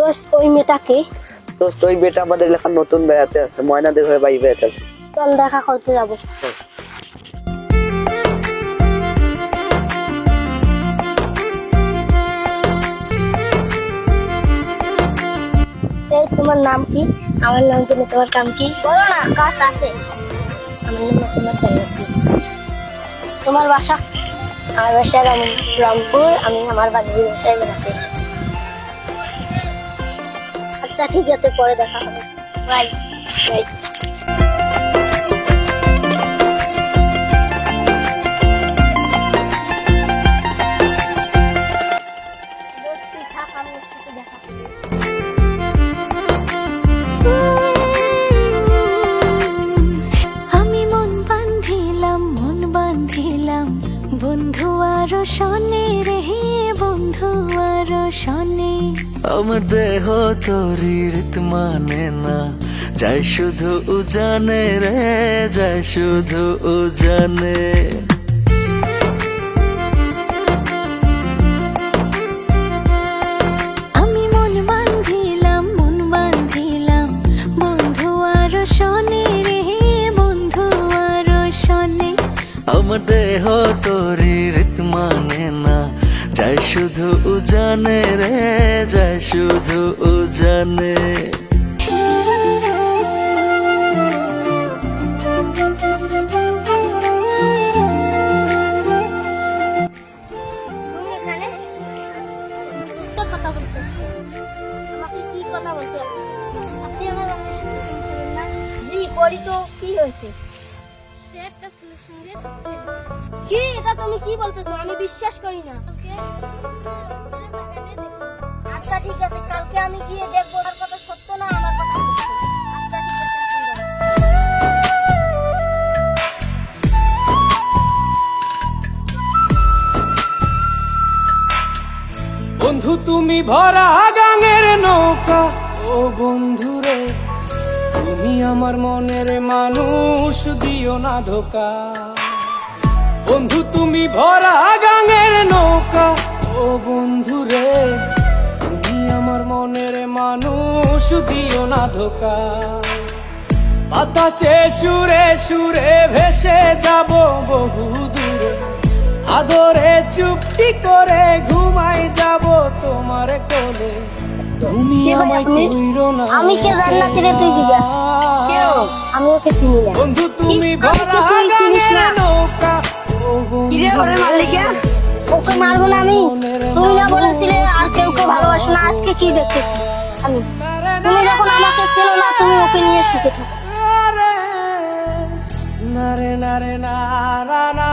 দোস্ত ওই মেয়েটাকে দোস্ত ওই মেয়েটা আমাদের এলাকার নতুন বেড়াতে আছে, ময়নাদের ঘরে বাড়ি বেড়াতে আছে। চল দেখা করতে যাবো। এই তোমার নাম কি? আমার নাম জেনে তোমার কাম কি? বলো না, কাজ আছে। আমার নাম মাসুমা জান্নাতি। তোমার বাসা? আমার বাসা রংপুর। আমি আমার বাড়ির বাসায় বেড়াতে এসেছি। আচ্ছা ঠিক আছে, পরে দেখা হবে। বাই। দোস্তি থাক, আমি ওর সাথে দেখা করবো। আমি মন বান্ধিলাম বন্ধু আর শনে রে, বন্ধু আর শনে। আমার দেহ তোরি রীত মানে না, যাই শুধু উজানে রে, যাই শুধু উজানে। আমি মন বান্ধিলাম বন্ধু আর শনে রে, বন্ধু আর শনে। আমার দেহ তোরি রীত মানে না, যাই শুধু উজানে রে, যাই শুধু উজানে। তুমি এখানে তো কথা বলতেছো, আমাকে কি কথা বলতে হবে? আপনি আমার বাসায় শুনতে শুনছিলেন না? জি করি তো, কি হয়েছে? সে একটা ছেলের সঙ্গে কি? এটা তুমি কি বলতেছো? আমি বিশ্বাস করি না। আচ্ছা ঠিক আছে, কালকে আমি গিয়ে দেখবো তার কথা সত্য না আমার কথা সত্য। আচ্ছা ঠিক আছে, এখন যাও। বন্ধু তুমি ভরা গাঙের নৌকা, ও বন্ধু রে তুমি আমার মনের মানুষ, দিও না ধোকা। বন্ধু তুমি ভরা গাঙের নৌকা, ও বন্ধু রে তুমি আমার মনের মানুষ, দিও না ধোকা। বাতাসে সুরে সুরে ভেসে যাব বহু দূরে, আদরে চুপটি করে ঘুমাই যাব তোমার কোলে। তুমি কে ভাই আমায় আপনি? কইরো না আমি কে জান্নাতি রে, তুই জিগা কেউ? আমি ওকে চিনি না। বন্ধু তুমি আমি তো ভরা তুই চিনিস না। গাঙের নৌকা, ও বন্ধু কিরে ওরে মারলি কে? ওকে মারবো না আমি? তুমি না বলেছিলে আর কেউ ভালোবাসো না, আজকে কি দেখতেছি আমি? তুমি যখন আমাকে চেনো না, তুমি ওকে নিয়ে সুখে থাকো। নারে নারে নারে না না